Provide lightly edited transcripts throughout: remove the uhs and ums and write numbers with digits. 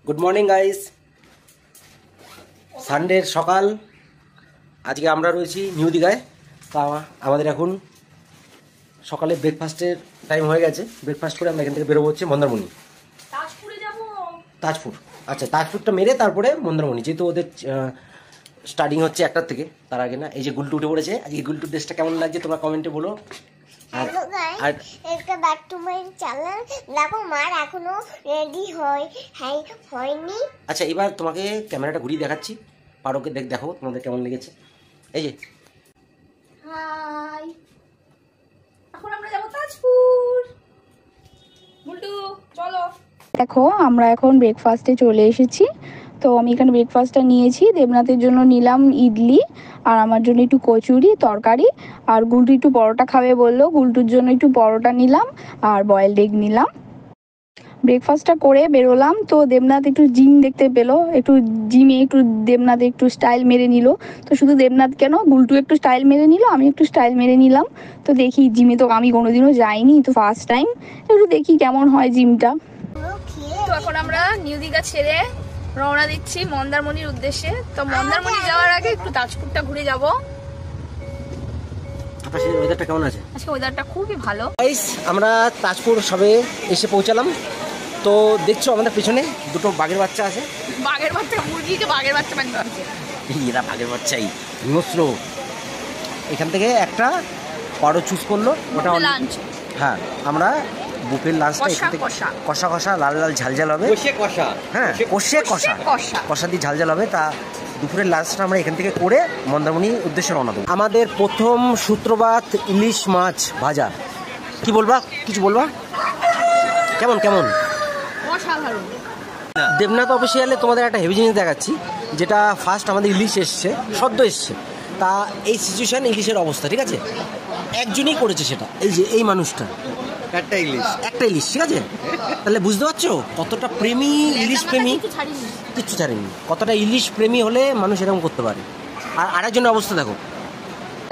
Good morning guys. সানডের সকাল, আজকে আমরা রয়েছি নিউ দীঘায়। তা আমাদের এখন সকালে ব্রেকফাস্টের টাইম হয়ে গেছে। ব্রেকফাস্ট করে আমরা এখান থেকে বেরোবো হচ্ছে মন্দারমণি, তাজপুরে যাব। তাজপুর। আচ্ছা, তাজপুরটা মেরে তারপরে মন্দারমণি, যেহেতু ওদের স্টার্টিং হচ্ছে 1টার থেকে। তার আগে না, এই যে গুলটু উঠে পড়েছে। আজকে গুলটুর ড্রেসটা কেমন লাগছে তোমরা কমেন্টে বলো। আর ব্যাক টু মাই চ্যানেল। দেখো মার এখনো রেডি হয়নি। আচ্ছা, এবার তোমাকে ক্যামেরাটা ঘুরিয়ে দেখাচ্ছি, পারোকে দেখো তোমাদের কেমন লেগেছে। এই যে হাই, এখন আমরা যাব তাজপুর। মুলটু চলো। দেখো আমরা এখন ব্রেকফাস্টে চলে এসেছি। তো আমি এখানে ব্রেকফাস্টটা নিয়েছি। দেবনাথের জন্য নিলাম ইডলি, আর আমার জন্য একটু কচুরি তরকারি, আর গুলটু একটু পরোটা খাবে বললো, গুলটুর জন্য একটু পরোটা নিলাম আর বয়েলড এগ নিলাম। ব্রেকফাস্টটা করে বেরোলাম। তো দেবনাথ একটু জিম দেখতে পেলো, একটু জিমে একটু দেবনাথ একটু স্টাইল মেরে নিল। তো শুধু দেবনাথ কেন, গুলটু একটু স্টাইল মেরে নিল, আমি একটু স্টাইল মেরে নিলাম। তো দেখি, জিমে তো আমি কোনোদিনও যাইনি, তো ফার্স্ট টাইম, একটু দেখি কেমন হয় জিমটা। তো এখন আমরা নিউ দীঘা ছেড়ে রওনা দিচ্ছি মন্দারমণির উদ্দেশ্যে। তো মন্দারমণি যাওয়ার আগে একটু তাজপুরটা ঘুরে যাব। আকাশের ওয়েদারটা কেমন আছে? আজকে ওয়েদারটা খুবই ভালো। গাইস, আমরা তাজপুর সবে এসে পৌঁছালাম। তো দেখছো আমাদের পেছনে দুটো বাঘের বাচ্চা আছে। বাঘের বাচ্চা, মুরগিকে বাঘের বাচ্চা বানিয়ে আছে। এরা বাঘের বাচ্চাই হিংস্র। এখান থেকে একটা পারো চুজ করলো, ওটা লাঞ্চ। হ্যাঁ, আমরা বুফের লাঞ্চটা এখান থেকে কষা কষা লাল লাল ঝাল ঝাল হবে। হ্যাঁ, কষে কষা কষা দিয়ে ঝাল ঝাল হবে। তা দুপুরের লাঞ্চটা আমরা এখান থেকে করে মন্দারমণির উদ্দেশ্যে রওনা দেবো। আমাদের প্রথম সূত্রপাত ইলিশ মাছ ভাজা। কি বলবা, কিছু বলবা? কেমন কেমন? অসাধারণ। দেবনাথ অফিসিয়ালে তোমাদের একটা হেভি জিনিস দেখাচ্ছি, যেটা ফার্স্ট আমাদের ইলিশ এসছে, সদ্য এসছে। তা এই সিচুয়েশন ইলিশের অবস্থা, ঠিক আছে, একজনই করেছে সেটা, এই যে এই মানুষটা, একটা ইলিশ, ঠিক আছে। তাহলে বুঝতে পারছো কতটা প্রেমী, ইলিশ প্রেমী, কিচ্ছু ছাড়েনি। কতটা ইলিশ প্রেমী হলে মানুষ এরকম করতে পারে। আর আরেকজনের অবস্থা দেখো।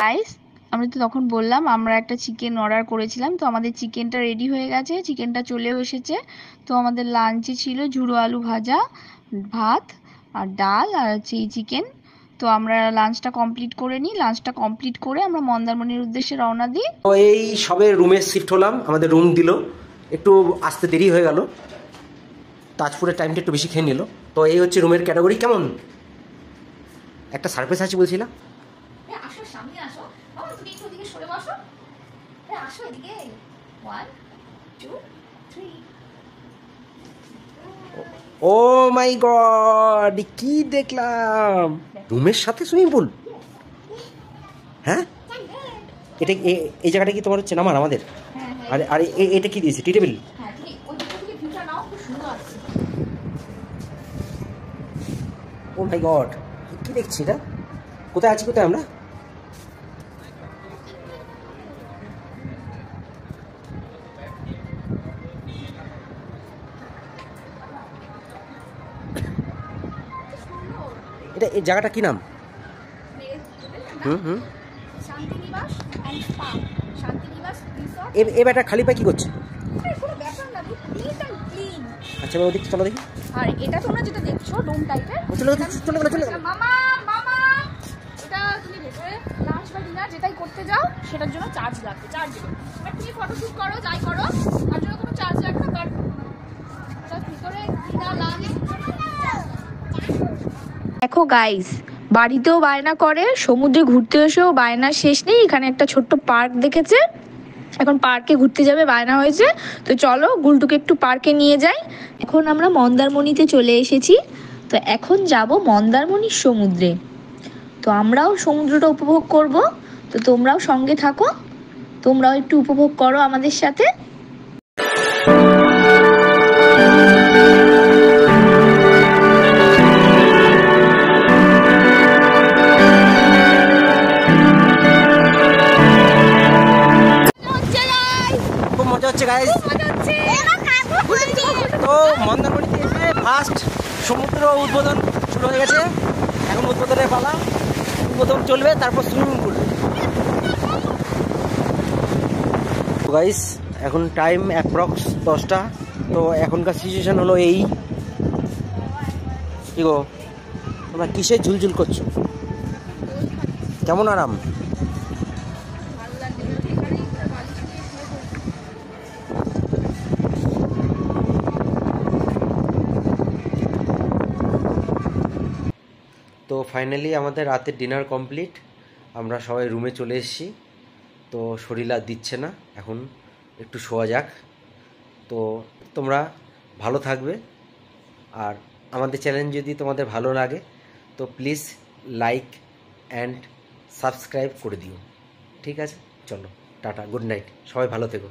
গাইস, আমি তো তখন বললাম আমরা একটা চিকেন অর্ডার করেছিলাম। তো আমাদের চিকেনটা রেডি হয়ে গেছে, চিকেনটা চলেও এসেছে। তো আমাদের লাঞ্চে ছিল ঝুড়ো আলু ভাজা, ভাত আর ডাল, আর হচ্ছে এই চিকেন। তো আমরা লাঞ্চটা কমপ্লিট করে নিই। লাঞ্চটা কমপ্লিট করে আমরা মন্দারমণির উদ্দেশ্যে রওনা দিই। তো এই সবে রুমে শিফট হলাম, আমাদের রুম দিল, একটু আসতে দেরি হয়ে গেল, তাজপুরের টাইমটা একটু বেশি খেয়ে নিল। তো এই হচ্ছে রুমের ক্যাটাগরি। কেমন একটা সারপ্রাইজ আছে বলছিলাম। আসো, সামনে আসো। বাবা তুমি একটু ওদিকে সরে বসো। আসো এদিকে। 1 2 3। ও মাই গড, কি দেখলাম! রুমের সাথে সুইমিং পুল। হ্যাঁ, এটা এই জায়গাটা কি তোমার হচ্ছে নামার আমাদের? আর আর এটা কি দিয়েছে, টি টেবিল? হ্যাঁ, তুমি ওই দিক থেকে ভিউটা নাও, খুব সুন্দর আছে। ও মাই গড, কি দেখছি এটা? কোথায় আছি, কোথায় আমরা? এটা এই জায়গাটা কি নাম? Shantinibas and spa. Shantinibas resort. এ ব্যাটা খালি পায় কি করছে? কোনো ব্যাপার না, নিট এন্ড ক্লিন। আচ্ছা, ওদিকে চলো দেখি। আর এটা তোমরা যেটা দেখছো ডোম টাইপের, চলে চলে। মামা মামা, এটা তুমি ভেতরে লাঞ্চ বা ডিনার যেটাই করতে যাও সেটার জন্য চার্জ লাগবে, চার্জ দেবে। বাট তুমি ফটোশুট করো, যাই করো, তার জন্য কোনো চার্জ লাগবে না। বাট ভিতরে ডিনার লাঞ্চ। দেখো গাইস, বাড়িতেও বায়না করে, সমুদ্রে ঘুরতে এসেও বায়না শেষ নেই। এখানে একটা ছোট্ট পার্ক দেখেছে, এখন পার্কে ঘুরতে যাবে বায়না হয়েছে। তো চলো গুলটুকে একটু পার্কে নিয়ে যাই। এখন আমরা মন্দারমণিতে চলে এসেছি। তো এখন যাব মন্দারমণির সমুদ্রে। তো আমরাও সমুদ্রটা উপভোগ করব। তো তোমরাও সঙ্গে থাকো, তোমরাও একটু উপভোগ করো আমাদের সাথে। তো মন্দারমণিতে এসে ফার্স্ট সমুদ্র উদ্বোধন শুরু হয়ে গেছে। এখন উদ্বোধনের পালা, উদ্বোধন চলবে, তারপর সুইমিং পুল। গাইস, এখন টাইম অ্যাপ্রক্স 10টা। তো এখনকার সিচুয়েশান হলো এই, কি গো তোমরা কিসে ঝুলঝুল করছো? কেমন আরাম? ভালো লাগছে না, এখানেই পুরো বালিশ নিয়ে শুয়ে পড়ছি। তো ফাইনালি আমাদের রাতের ডিনার কমপ্লিট, আমরা সবাই রুমে চলে এসেছি। তো শরীর আর দিচ্ছে না, এখন একটু শোয়া যাক। তো তোমরা ভালো থাকবে, আর আমাদের চ্যানেল যদি তোমাদের ভালো লাগে তো প্লিজ লাইক অ্যান্ড সাবস্ক্রাইব করে দিও। ঠিক আছে, চলো টাটা, গুড নাইট, সবাই ভালো থেকো।